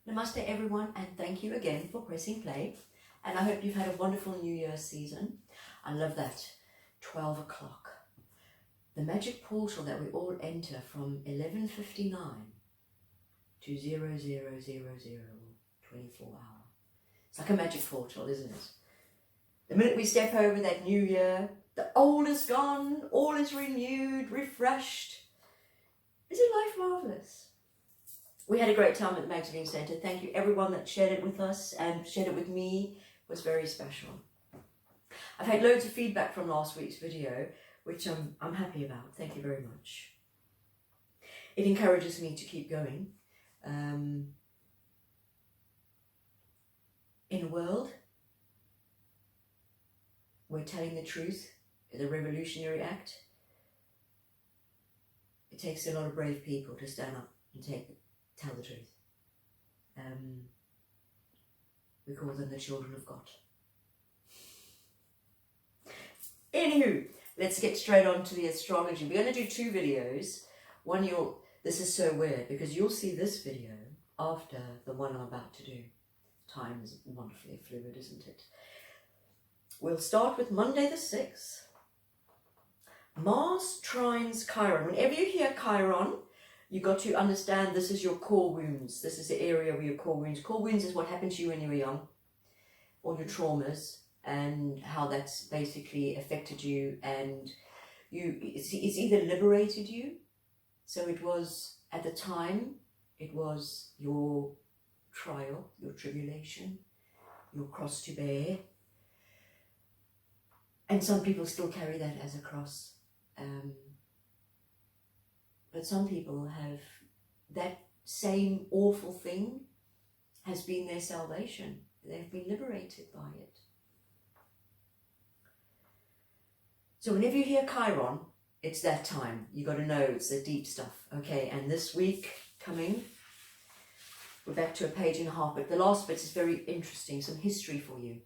Namaste everyone, and thank you again for pressing play. And I hope you've had a wonderful New Year season. I love that. 12 o'clock. The magic portal that we all enter from 11:59 to 00:00, 24 hour. It's like a magic portal, isn't it? The minute we step over that new year, the old is gone, all is renewed, refreshed. Isn't life marvellous? We had a great time at the Magdalene Centre. Thank you everyone that shared it with us and shared it with me. It was very special. I've had loads of feedback from last week's video, which I'm happy about. Thank you very much. It encourages me to keep going. In a world where telling the truth is a revolutionary act, it takes a lot of brave people to stand up and tell the truth. We call them the children of God. Anywho, let's get straight on to the astrology. We're going to do two videos. One this is so weird because you'll see this video after the one I'm about to do. Time is wonderfully fluid, isn't it? We'll start with Monday the 6th. Mars trines Chiron. Whenever you hear Chiron, you've got to understand this is your core wounds. This is the area where your core wounds. Core wounds is what happened to you when you were young, all your traumas, and how that's basically affected you. And it's either liberated you. So it was, at the time, it was your trial, your tribulation, your cross to bear. And some people still carry that as a cross. But some people have, that same awful thing has been their salvation. They've been liberated by it. So whenever you hear Chiron, it's that time. You got to know it's the deep stuff. Okay, and this week coming, we're back to a page and a half, but the last bit is very interesting, some history for you.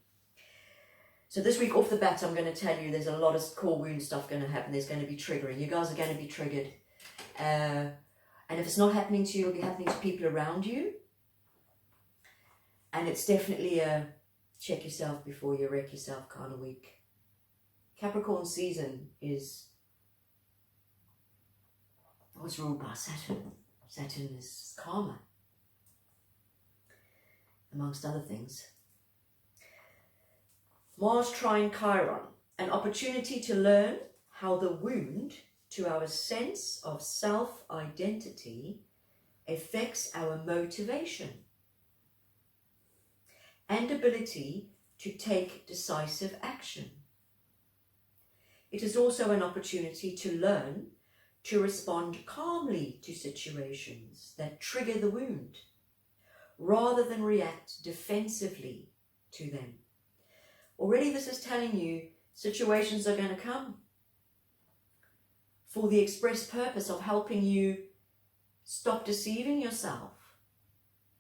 So this week off the bat, I'm going to tell you there's a lot of core wound stuff going to happen. There's going to be triggering. You guys are going to be triggered. And if it's not happening to you, it'll be happening to people around you. And it's definitely a check yourself before you wreck yourself kind of week. Capricorn season is what's ruled by Saturn. Saturn is karma, amongst other things. Mars trine Chiron, an opportunity to learn how the wound to our sense of self-identity affects our motivation and ability to take decisive action. It is also an opportunity to learn to respond calmly to situations that trigger the wound, rather than react defensively to them. Already this is telling you situations are going to come for the express purpose of helping you stop deceiving yourself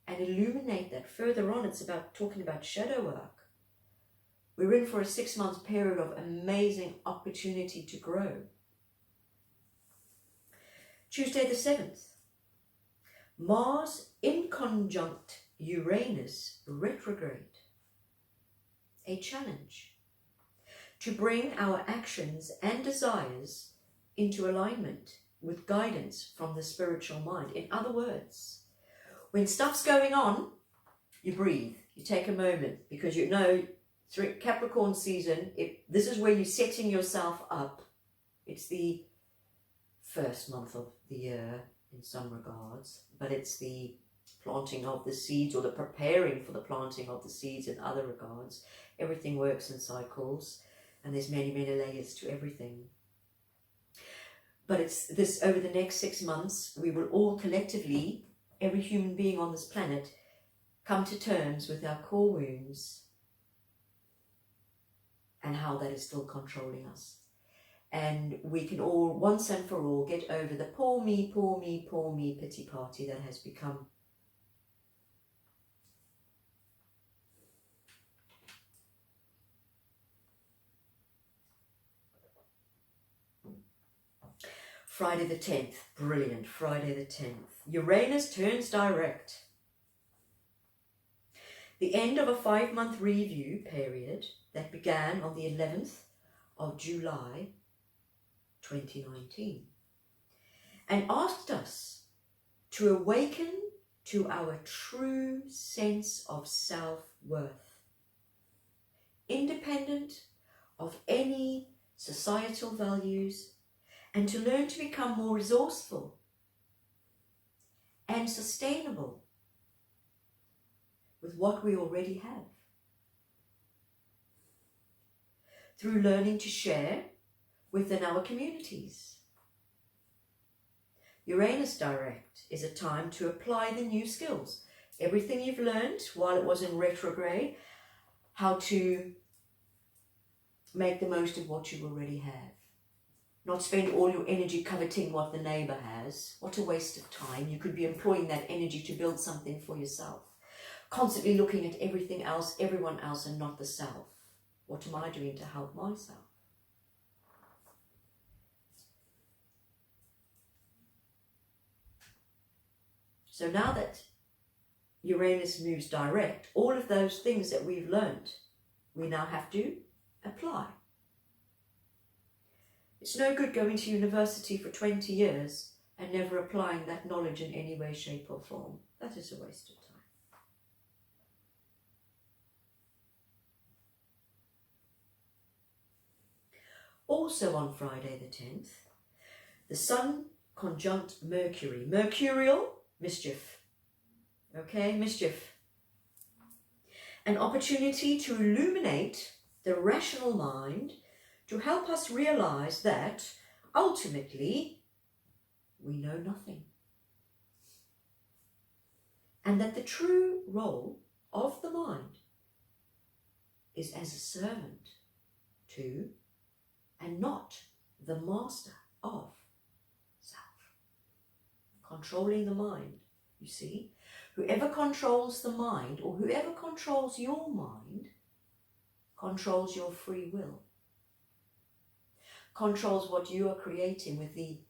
and illuminate that. Further on, it's about talking about shadow work. We're in for a 6-month period of amazing opportunity to grow. Tuesday the 7th, Mars in conjunct Uranus retrograde. A challenge to bring our actions and desires into alignment with guidance from the spiritual mind. In other words, when stuff's going on, you breathe, you take a moment, because you know through Capricorn season, this is where you're setting yourself up. It's the first month of the year in some regards, but it's the planting of the seeds, or the preparing for the planting of the seeds in other regards. Everything works in cycles, and there's many, many layers to everything. But it's this, over the next 6 months, we will all collectively, every human being on this planet, come to terms with our core wounds and how that is still controlling us. And we can all, once and for all, get over the poor me, poor me, poor me pity party that has become Friday the 10th, brilliant, Friday the 10th. Uranus turns direct. the end of a 5-month review period that began on the 11th of July 2019 and asked us to awaken to our true sense of self-worth, independent of any societal values, and to learn to become more resourceful and sustainable with what we already have, through learning to share within our communities. Uranus Direct is a time to apply the new skills. Everything you've learned while it was in retrograde, how to make the most of what you already have. Not spend all your energy coveting what the neighbour has. What a waste of time. You could be employing that energy to build something for yourself. Constantly looking at everything else, everyone else, and not the self. What am I doing to help myself? So now that Uranus moves direct, all of those things that we've learned, we now have to apply. It's no good going to university for 20 years and never applying that knowledge in any way, shape or form. That is a waste of time. Also on Friday the 10th, the Sun conjunct Mercury. Mercurial, mischief. Okay, mischief. An opportunity to illuminate the rational mind, to help us realize that ultimately we know nothing. And that the true role of the mind is as a servant to and not the master of self. Controlling the mind, you see. Whoever controls the mind, or whoever controls your mind, controls your free will. Controls what you are creating with the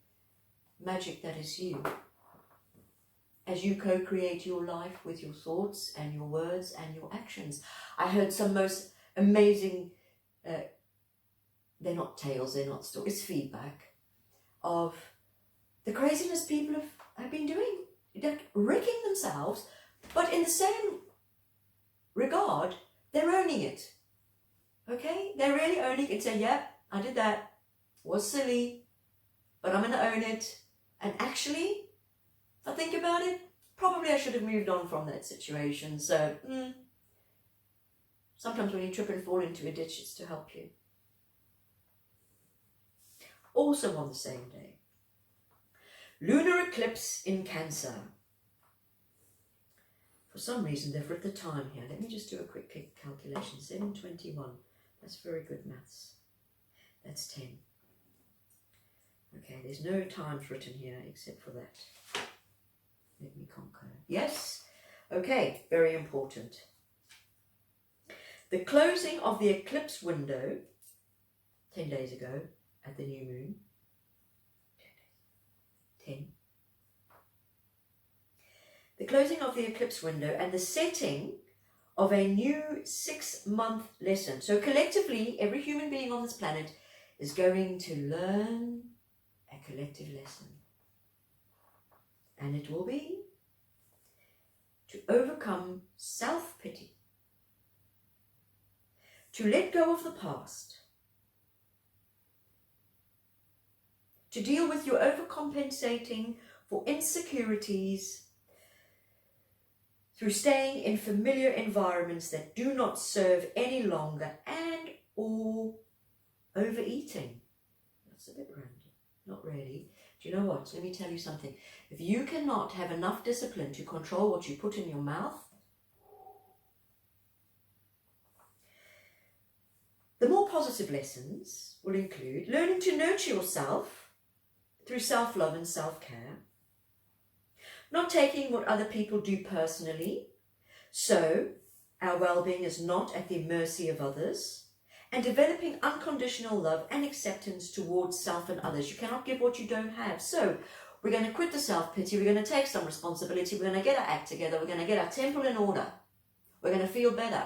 magic that is you. As you co-create your life with your thoughts and your words and your actions. I heard some most amazing, they're not tales, they're not stories, feedback of the craziness people have been doing. They're wrecking themselves, but in the same regard, they're owning it. Okay? They're really owning it and saying, yep, I did that. Was silly, but I'm going to own it. And actually, if I think about it, probably I should have moved on from that situation. So, sometimes when you trip and fall into a ditch, it's to help you. Also on the same day, lunar eclipse in Cancer. For some reason, they've written the time here. Let me just do a quick calculation. 7:21. That's very good maths. That's 10. Okay, there's no times written here except for that. Let me conquer. Yes. Okay, very important. The closing of the eclipse window 10 days ago at the new moon. 10. The closing of the eclipse window and the setting of a new 6-month lesson. So collectively, every human being on this planet is going to learn a collective lesson. And it will be to overcome self-pity, to let go of the past, to deal with your overcompensating for insecurities through staying in familiar environments that do not serve any longer, and or overeating. That's a bit random. Not really. Do you know what? Let me tell you something. If you cannot have enough discipline to control what you put in your mouth, the more positive lessons will include learning to nurture yourself through self-love and self-care, not taking what other people do personally, so our well-being is not at the mercy of others, and developing unconditional love and acceptance towards self and others. You cannot give what you don't have. So we're going to quit the self-pity, we're going to take some responsibility, we're going to get our act together, we're going to get our temple in order. We're going to feel better.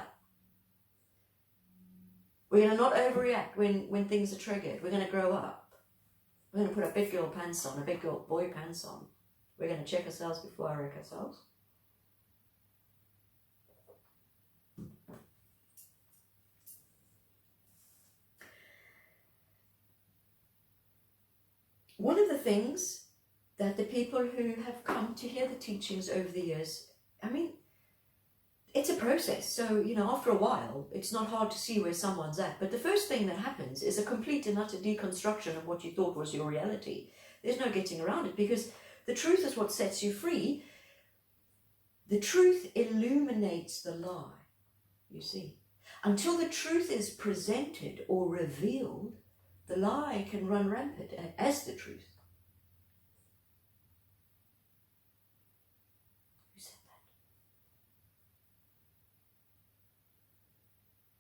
We're going to not overreact when things are triggered. We're going to grow up. We're going to put a big girl pants on, a big girl boy pants on. We're going to check ourselves before I wreck ourselves. One of the things that the people who have come to hear the teachings over the years, I mean, it's a process. So, after a while, it's not hard to see where someone's at. But the first thing that happens is a complete and utter deconstruction of what you thought was your reality. There's no getting around it, because the truth is what sets you free. The truth illuminates the lie, you see. Until the truth is presented or revealed, the lie can run rampant as the truth. Who said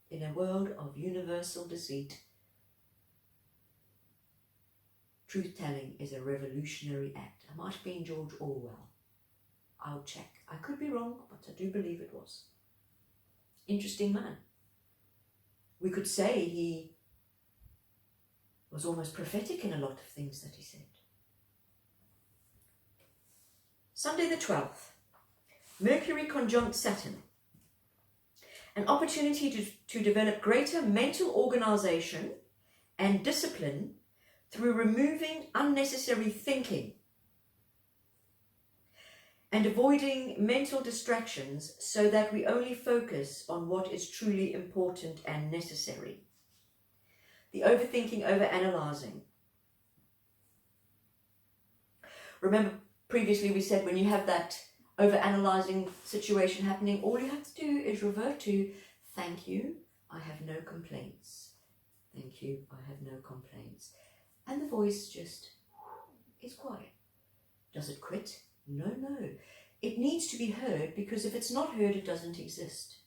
that? In a world of universal deceit, truth-telling is a revolutionary act. It might have been George Orwell. I'll check. I could be wrong, but I do believe it was. Interesting man. We could say he was almost prophetic in a lot of things that he said. Sunday the 12th, Mercury conjunct Saturn. An opportunity to develop greater mental organization and discipline through removing unnecessary thinking and avoiding mental distractions so that we only focus on what is truly important and necessary. The overthinking, overanalyzing. Remember, previously we said when you have that overanalyzing situation happening, all you have to do is revert to, thank you, I have no complaints. Thank you, I have no complaints. And the voice just is quiet. Does it quit? No. It needs to be heard, because if it's not heard, it doesn't exist.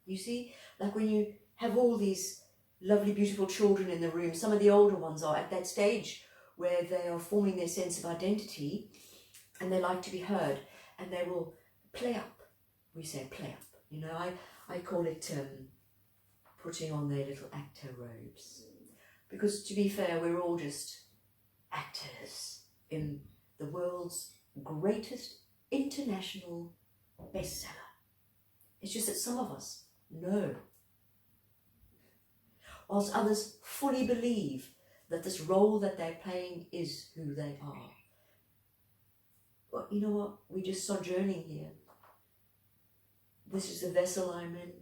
You see, like when you have all these lovely, beautiful children in the room, some of the older ones are at that stage where they are forming their sense of identity and they like to be heard, and they will play up. We say play up. I call it putting on their little actor robes. Because to be fair, we're all just actors in the world's greatest international bestseller. It's just that some of us know, whilst others fully believe that this role that they're playing is who they are. Well, you know what? We're just sojourning here. This is the vessel I'm in.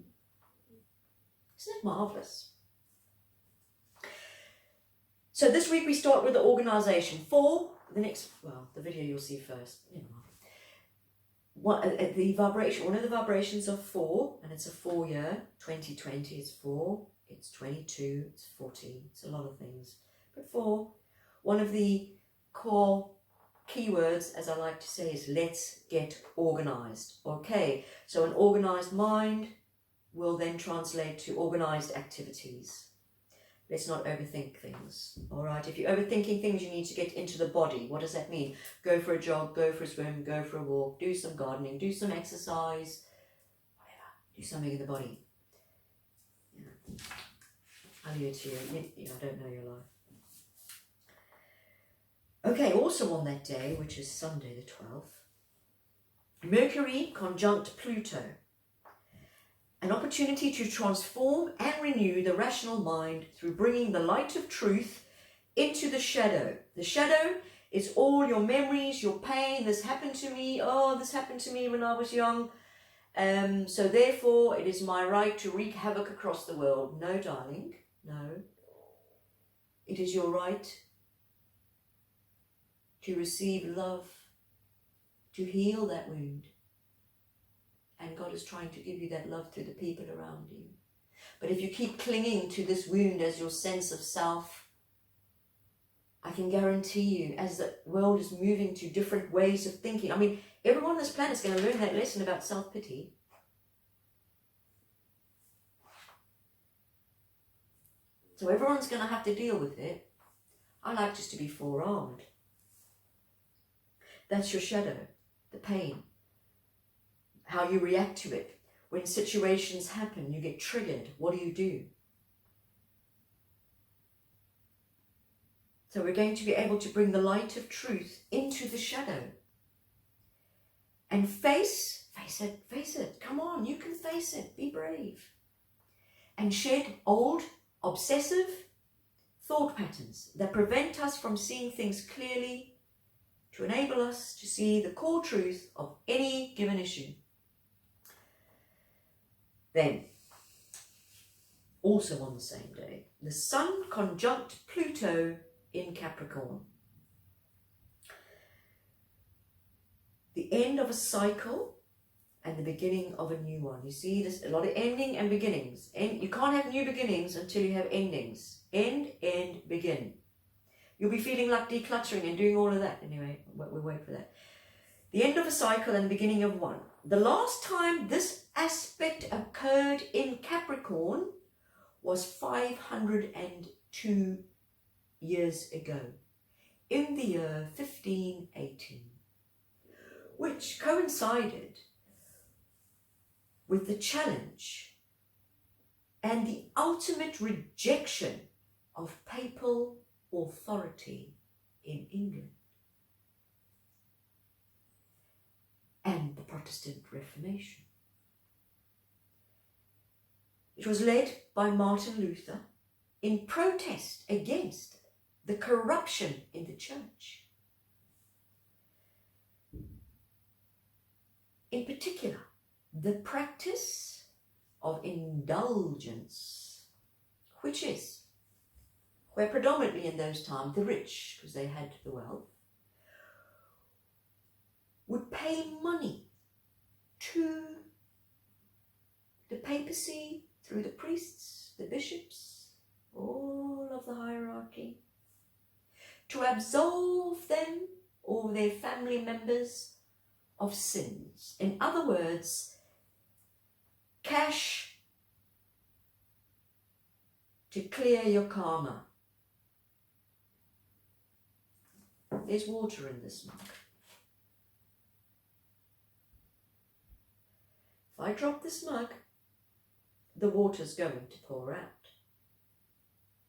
Isn't that marvellous? So this week we start with the organisation. The video you'll see first. One of the vibrations of 4, and it's a 4 year, 2020 is 4, it's 22, it's 14, it's a lot of things. But 4, one of the core keywords, as I like to say, is let's get organised. Okay, so an organised mind will then translate to organised activities. Let's not overthink things, all right? If you're overthinking things, you need to get into the body. What does that mean? Go for a jog, go for a swim, go for a walk, do some gardening, do some exercise, whatever. Do something in the body. I'll leave it to you. I don't know your life. Okay, also on that day, which is Sunday the 12th, Mercury conjunct Pluto. An opportunity to transform and renew the rational mind through bringing the light of truth into the shadow. The shadow is all your memories, your pain. This happened to me. Oh, this happened to me when I was young. So therefore, it is my right to wreak havoc across the world. No, darling, no. It is your right to receive love, to heal that wound. And God is trying to give you that love through the people around you. But if you keep clinging to this wound as your sense of self, I can guarantee you, as the world is moving to different ways of thinking, I mean, everyone on this planet is going to learn that lesson about self-pity. So everyone's going to have to deal with it. I like just to be forearmed. That's your shadow, the pain, how you react to it. when situations happen, you get triggered. What do? So we're going to be able to bring the light of truth into the shadow and face it. Come on, you can face it. Be brave. And shed old, obsessive thought patterns that prevent us from seeing things clearly, to enable us to see the core truth of any given issue. Then, also on the same day, the Sun conjunct Pluto in Capricorn. The end of a cycle and the beginning of a new one. You see, there's a lot of ending and beginnings. And you can't have new beginnings until you have endings. End, begin. You'll be feeling like decluttering and doing all of that. Anyway, we'll wait for that. The end of a cycle and the beginning of one. The last time this aspect occurred in Capricorn was 502 years ago, in the year 1518, which coincided with the challenge and the ultimate rejection of papal authority in England and the Protestant Reformation. It was led by Martin Luther in protest against the corruption in the church. In particular, the practice of indulgence, which is where predominantly in those times the rich, because they had the wealth, would pay money to the papacy through the priests, the bishops, all of the hierarchy, to absolve them or their family members of sins. In other words, cash to clear your karma. There's water in this mug. If I drop this mug, the water's going to pour out.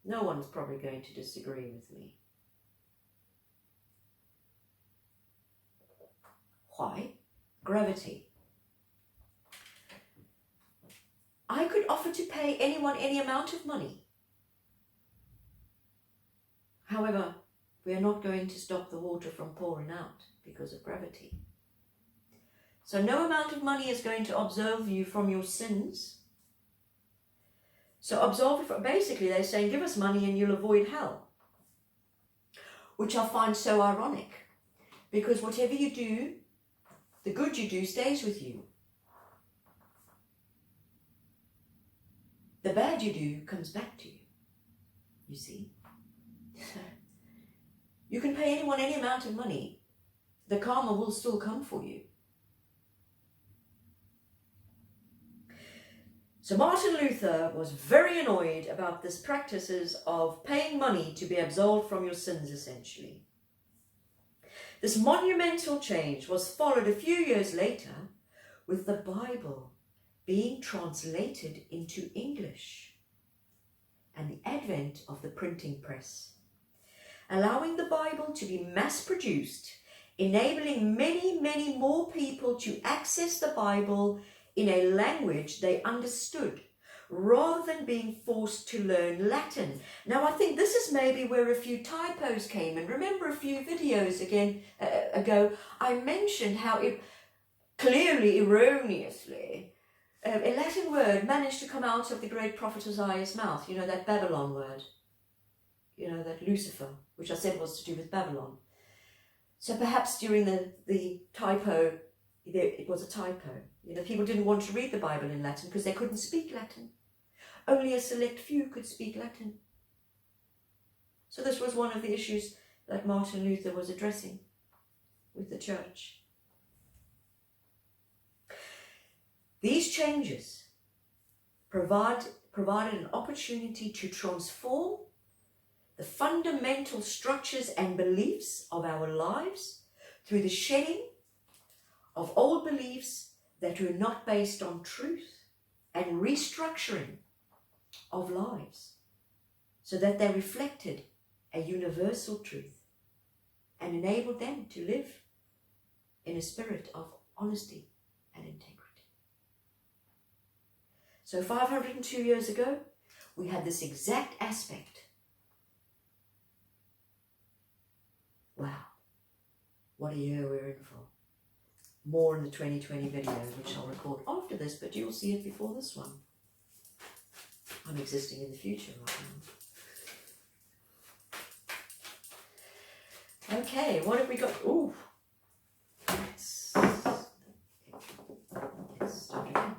No one's probably going to disagree with me. Why? Gravity. I could offer to pay anyone any amount of money. However, we are not going to stop the water from pouring out because of gravity. So no amount of money is going to absolve you from your sins. So absolve you from, basically they're saying, give us money and you'll avoid hell. Which I find so ironic, because whatever you do, the good you do stays with you. The bad you do comes back to you, you see. You can pay anyone any amount of money. The karma will still come for you. So Martin Luther was very annoyed about this practices of paying money to be absolved from your sins, essentially. This monumental change was followed a few years later with the Bible being translated into English and the advent of the printing press, allowing the Bible to be mass-produced, enabling many, many more people to access the Bible in a language they understood, rather than being forced to learn Latin. Now, I think this is maybe where a few typos came in. Remember a few videos ago, I mentioned how it clearly, erroneously, a Latin word managed to come out of the great prophet Isaiah's mouth. You know, that Babylon word. You know, that Lucifer, which I said was to do with Babylon. So perhaps during the typo, it was a typo. You know, people didn't want to read the Bible in Latin because they couldn't speak Latin. Only a select few could speak Latin. So this was one of the issues that Martin Luther was addressing with the church. These changes provided an opportunity to transform the fundamental structures and beliefs of our lives through the shedding of old beliefs that were not based on truth, and restructuring of lives so that they reflected a universal truth and enabled them to live in a spirit of honesty and integrity. So 502 years ago, we had this exact aspect. Wow, what a year we're in for. More in the 2020 video, which I'll record after this, but you'll see it before this one. I'm existing in the future right now. Okay, what have we got? Ooh, let's start again.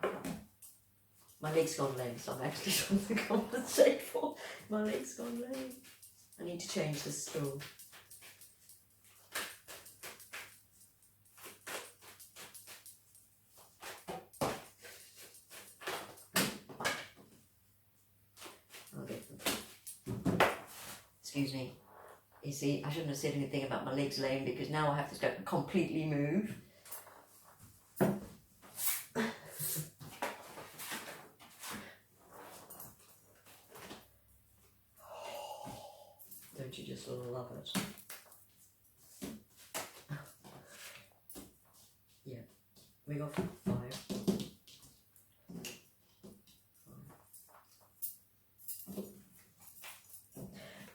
My leg's gone lame, so I'm actually trying to compensate for my leg's gone lame. I need to change the stool. Excuse me. You see, I shouldn't have said anything about my legs lame because now I have to completely move. Don't you just love it? Yeah, we got 5.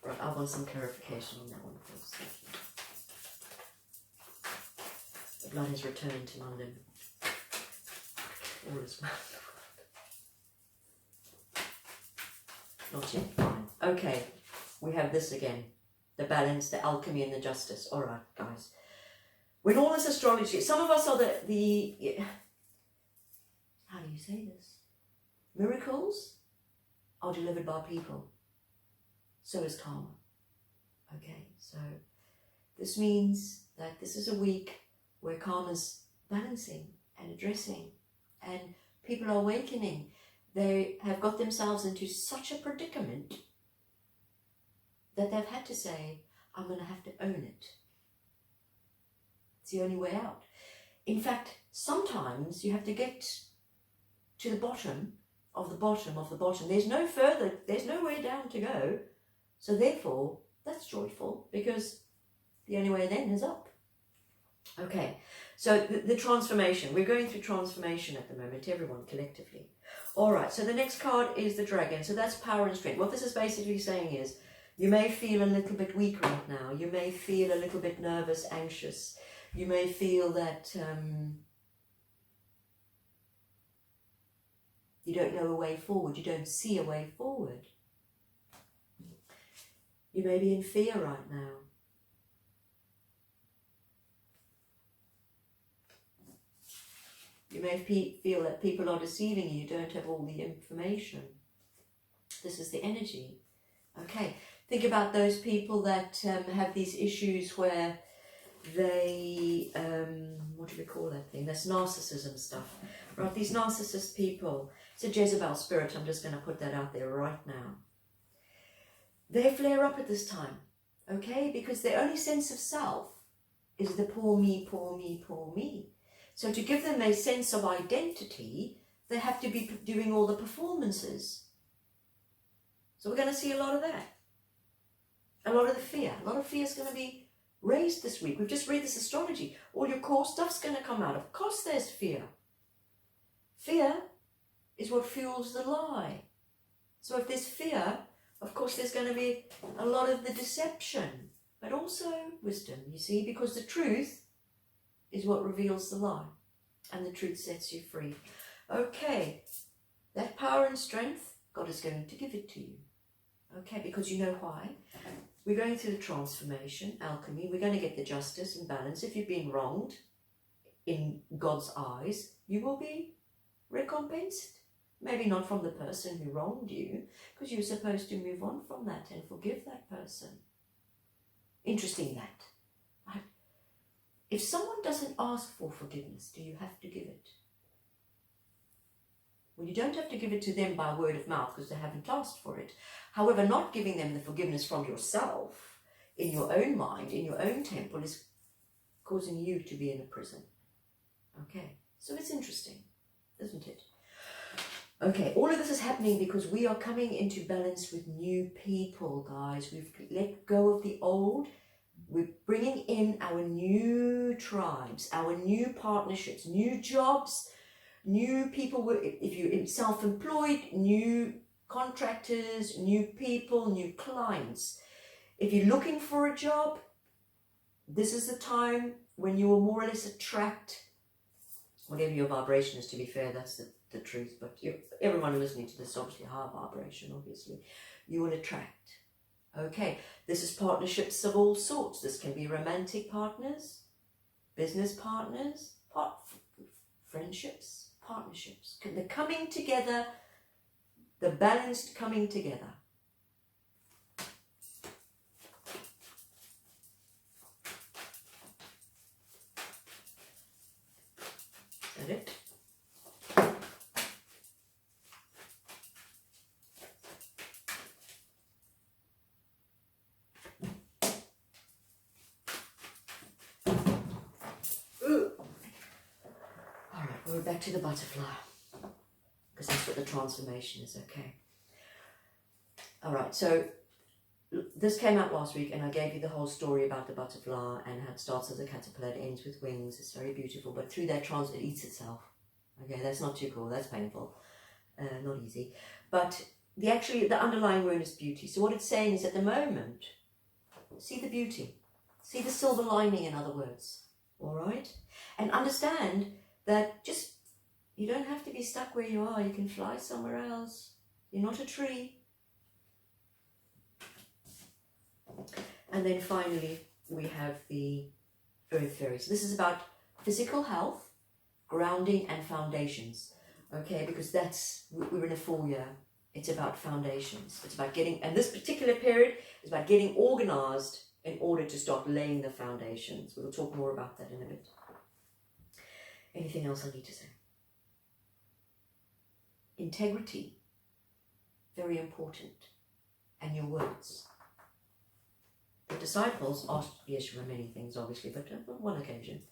Right, I want some clarification on that one first. The blood has returned to London. All is well. Not yet, fine. Okay, we have this again. The balance, the alchemy and the justice. All right, guys. When all this astrology, some of us are the how do you say this? Miracles are delivered by people. So is karma. Okay, so this means that this is a week where karma's balancing and addressing and people are awakening. They have got themselves into such a predicament that they've had to say, I'm going to have to own it. It's the only way out. In fact, sometimes you have to get to the bottom of the bottom of the bottom. There's no further, there's no way down to go. So therefore, that's joyful because the only way then is up. Okay, so the transformation. We're going through transformation at the moment, everyone collectively. All right, so the next card is the dragon. So that's power and strength. What this is basically saying is you may feel a little bit weak right now. You may feel a little bit nervous, anxious. You may feel that you don't know a way forward. You don't see a way forward. You may be in fear right now. You may feel that people are deceiving you, you don't have all the information. This is the energy. Okay, think about those people that have these issues where they, what do we call that thing? That's narcissism stuff. Right, these narcissist people, it's a Jezebel spirit, I'm just going to put that out there right now. They flare up at this time, okay? Because their only sense of self is the poor me, poor me, poor me. So to give them a sense of identity, they have to be doing all the performances. So we're going to see a lot of that. A lot of the fear. A lot of fear is going to be raised this week. We've just read this astrology. All your core stuff's going to come out. Of course there's fear. Fear is what fuels the lie. So if there's fear, of course there's going to be a lot of the deception, but also wisdom, you see, because the truth is what reveals the lie, and the truth sets you free. Okay, that power and strength, God is going to give it to you. Okay, because you know why. We're going through the transformation, alchemy. We're going to get the justice and balance. If you've been wronged in God's eyes, you will be recompensed. Maybe not from the person who wronged you, because you're supposed to move on from that and forgive that person. Interesting that. Right? If someone doesn't ask for forgiveness, do you have to give it? Well, you don't have to give it to them by word of mouth because they haven't asked for it. However, not giving them the forgiveness from yourself, in your own mind, in your own temple, is causing you to be in a prison. Okay, So it's interesting, isn't it? Okay, all of this is happening because we are coming into balance with new people, guys. We've let go of the old. We're bringing in our new tribes, our new partnerships, new jobs, new people. If you're self-employed, new contractors, new people, new clients. If you're looking for a job, this is the time when you will more or less attract whatever your vibration is. To be fair, that's the truth, but everyone listening to this is obviously high vibration, obviously. You will attract. Okay, this is partnerships of all sorts. This can be romantic partners, business partners, friendships, partnerships. The coming together, the balanced coming together. Is that it? We're back to the butterfly, because that's what the transformation is, okay? All right, so this came out last week, and I gave you the whole story about the butterfly and how it starts as a caterpillar, it ends with wings. It's very beautiful, but through that it eats itself. Okay, that's not too cool, that's painful, not easy. But the underlying word is beauty. So what it's saying is, at the moment, see the beauty, see the silver lining, in other words, all right? And understand that you don't have to be stuck where you are. You can fly somewhere else. You're not a tree. And then finally, we have the earth fairies. This is about physical health, grounding, and foundations. Okay, because we're in a full year. It's about foundations. It's about and this particular period is about getting organized in order to start laying the foundations. We'll talk more about that in a bit. Anything else I need to say? Integrity, very important, and your words. The disciples asked Yeshua many things, obviously, but on one occasion,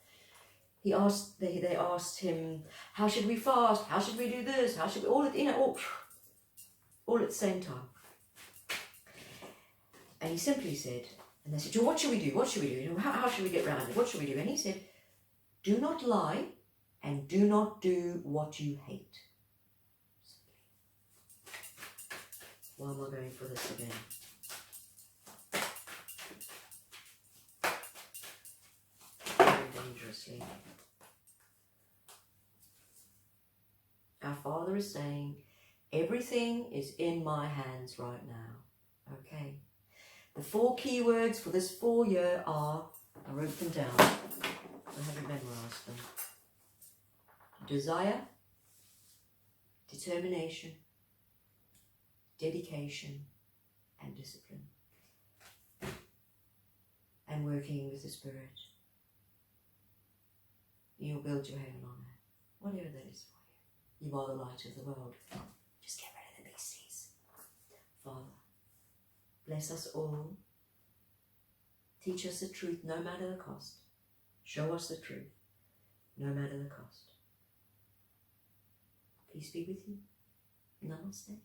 they asked him, how should we fast? How should we do this? How should we, all at the same time. And he simply said, and they said, what should we do? What should we do? How should we get around it? What should we do? And he said, do not lie, and do not do what you hate. Why am I going for this again? Very dangerously. Our Father is saying, everything is in my hands right now. Okay. The 4 key words for this 4 year are, I wrote them down, I haven't memorized them. Desire, determination, dedication, and discipline. And working with the Spirit. You'll build your heaven on earth, whatever that is for you. You are the light of the world. Just get rid of the beasties. Father, bless us all. Teach us the truth, no matter the cost. Show us the truth, no matter the cost. Peace be with you. Namaste.